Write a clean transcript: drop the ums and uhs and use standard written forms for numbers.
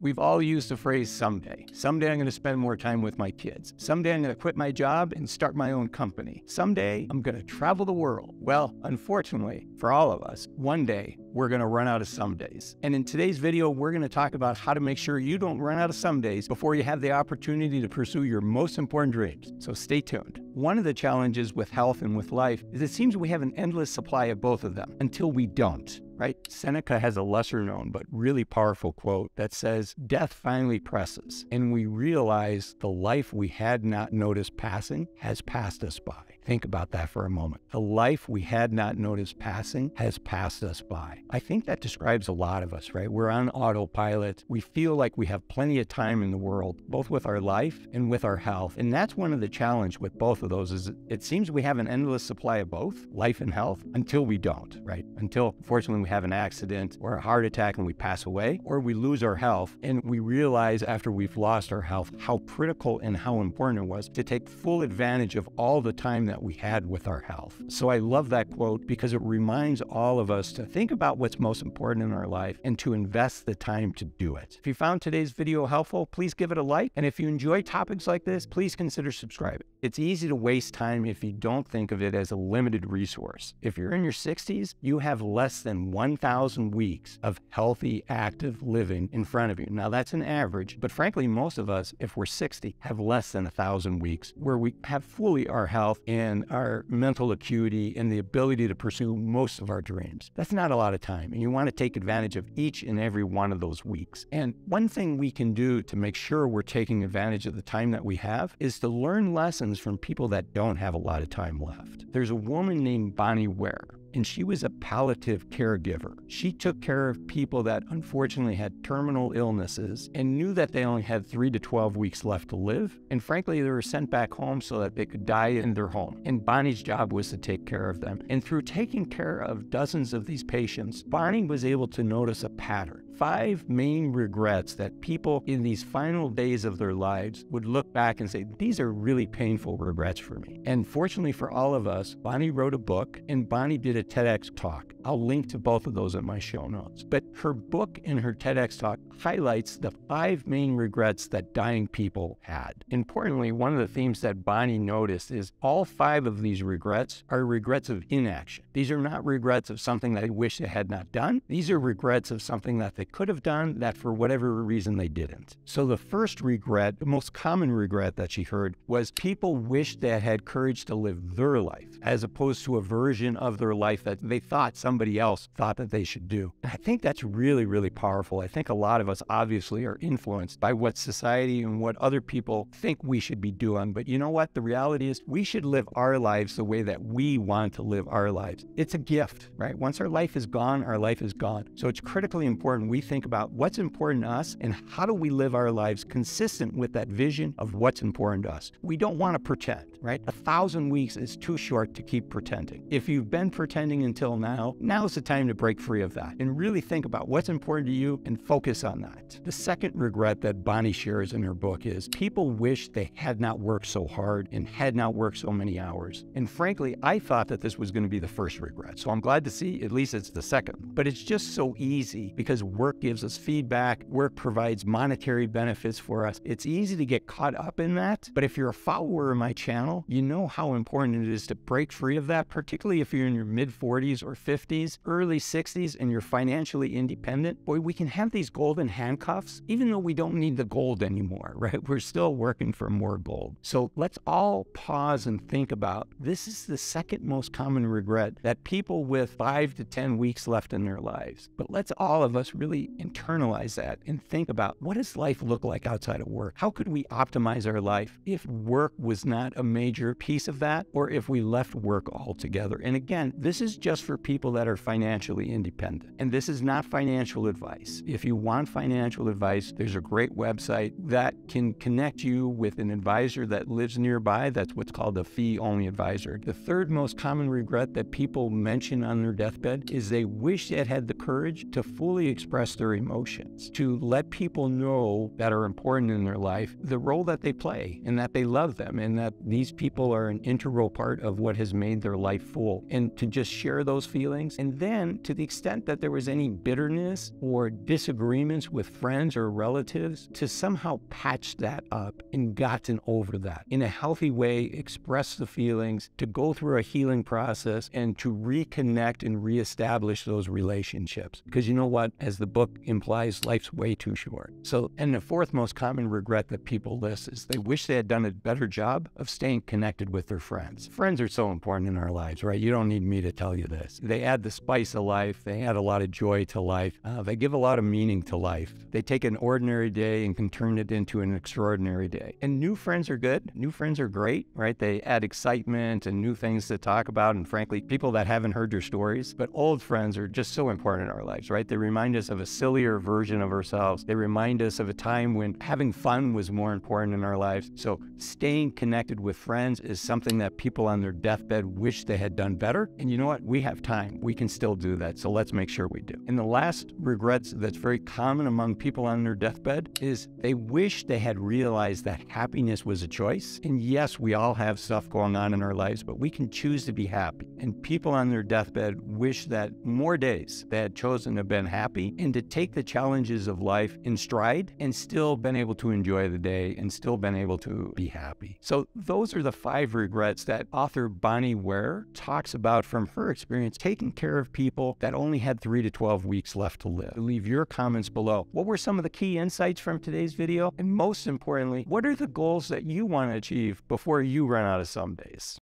We've all used the phrase someday. Someday I'm going to spend more time with my kids. Someday I'm going to quit my job and start my own company. Someday I'm going to travel the world. Well, unfortunately, for all of us, one day we're going to run out of somedays. And in today's video, we're going to talk about how to make sure you don't run out of somedays before you have the opportunity to pursue your most important dreams. So stay tuned. One of the challenges with health and with life is it seems we have an endless supply of both of them until we don't. Right? Seneca has a lesser known but really powerful quote that says, "Death finally presses, and we realize the life we had not noticed passing has passed us by." Think about that for a moment. The life we had not noticed passing has passed us by. I think that describes a lot of us, right? We're on autopilot. We feel like we have plenty of time in the world, both with our life and with our health. And that's one of the challenges with both of those is it seems we have an endless supply of both, life and health, until we don't, right? Until, fortunately, we have an accident or a heart attack and we pass away, or we lose our health and we realize after we've lost our health how critical and how important it was to take full advantage of all the time that we had with our health. So I love that quote because it reminds all of us to think about what's most important in our life and to invest the time to do it. If you found today's video helpful, please give it a like. And if you enjoy topics like this, please consider subscribing. It's easy to waste time if you don't think of it as a limited resource. If you're in your 60s, you have less than 1,000 weeks of healthy, active living in front of you. Now that's an average, but frankly, most of us, if we're 60, have less than 1,000 weeks where we have fully our health and our mental acuity and the ability to pursue most of our dreams. That's not a lot of time, and you want to take advantage of each and every one of those weeks. And one thing we can do to make sure we're taking advantage of the time that we have is to learn lessons from people that don't have a lot of time left. There's a woman named Bonnie Ware, and she was a palliative caregiver. She took care of people that unfortunately had terminal illnesses and knew that they only had 3 to 12 weeks left to live. And frankly, they were sent back home so that they could die in their home. And Bonnie's job was to take care of them. And through taking care of dozens of these patients, Bonnie was able to notice a pattern. 5 main regrets that people in these final days of their lives would look back and say, these are really painful regrets for me. And fortunately for all of us, Bonnie wrote a book and Bonnie did a TedX talk. I'll link to both of those in my show notes. But her book and her TedX talk highlights the 5 main regrets that dying people had. Importantly, one of the themes that Bonnie noticed is all 5 of these regrets are regrets of inaction. These are not regrets of something that they wish they had not done. These are regrets of something that they could have done that for whatever reason they didn't. So the first regret, the most common regret that she heard was people wished they had courage to live their life as opposed to a version of their life that they thought somebody else thought that they should do. And I think that's really, really powerful. I think a lot of us obviously are influenced by what society and what other people think we should be doing. But you know what? The reality is we should live our lives the way that we want to live our lives. It's a gift, right? Once our life is gone, our life is gone. So it's critically important we think about what's important to us and how do we live our lives consistent with that vision of what's important to us. We don't want to pretend, right? 1,000 weeks is too short to keep pretending. If you've been pretending until now's the time to break free of that and really think about what's important to you and focus on that. The second regret that Bonnie shares in her book is people wish they had not worked so hard and had not worked so many hours. And frankly, I thought that this was going to be the first regret. So I'm glad to see at least it's the second. But it's just so easy because work gives us feedback. Work provides monetary benefits for us. It's easy to get caught up in that. But if you're a follower of my channel, you know how important it is to break free of that, particularly if you're in your mid-40s or 50s, early 60s, and you're financially independent. Boy, we can have these golden handcuffs, even though we don't need the gold anymore, right? We're still working for more gold. So let's all pause and think about, this is the second most common regret that people with 5 to 10 weeks left in their lives. But let's all of us really internalize that and think about, what does life look like outside of work? How could we optimize our life if work was not a major piece of that, or if we left work altogether? And again, this is just for people that are financially independent. And this is not financial advice. If you want financial advice, there's a great website that can connect you with an advisor that lives nearby. That's what's called a fee-only advisor. The third most common regret that people mention on their deathbed is they wish they had the courage to fully express express their emotions, to let people know that are important in their life the role that they play and that they love them and that these people are an integral part of what has made their life full, and to just share those feelings. And then, to the extent that there was any bitterness or disagreements with friends or relatives, to somehow patch that up and gotten over that in a healthy way, express the feelings, to go through a healing process and to reconnect and reestablish those relationships. Because you know what, as the book implies, life's way too short. So, and the fourth most common regret that people list is they wish they had done a better job of staying connected with their friends. Friends are so important in our lives, right? You don't need me to tell you this. They add the spice of life. They add a lot of joy to life. They give a lot of meaning to life. They take an ordinary day and can turn it into an extraordinary day. And new friends are good. New friends are great, right? They add excitement and new things to talk about, and frankly, people that haven't heard their stories. But old friends are just so important in our lives, right? They remind us of a sillier version of ourselves. They remind us of a time when having fun was more important in our lives. So staying connected with friends is something that people on their deathbed wish they had done better. And you know what? We have time. We can still do that. So let's make sure we do. And the last regrets that's very common among people on their deathbed is they wish they had realized that happiness was a choice. And yes, we all have stuff going on in our lives, but we can choose to be happy. And people on their deathbed wish that more days they had chosen to have been happy and to take the challenges of life in stride and still been able to enjoy the day and still been able to be happy. So those are the 5 regrets that author Bonnie Ware talks about from her experience taking care of people that only had 3 to 12 weeks left to live. Leave your comments below. What were some of the key insights from today's video? And most importantly, what are the goals that you want to achieve before you run out of some days?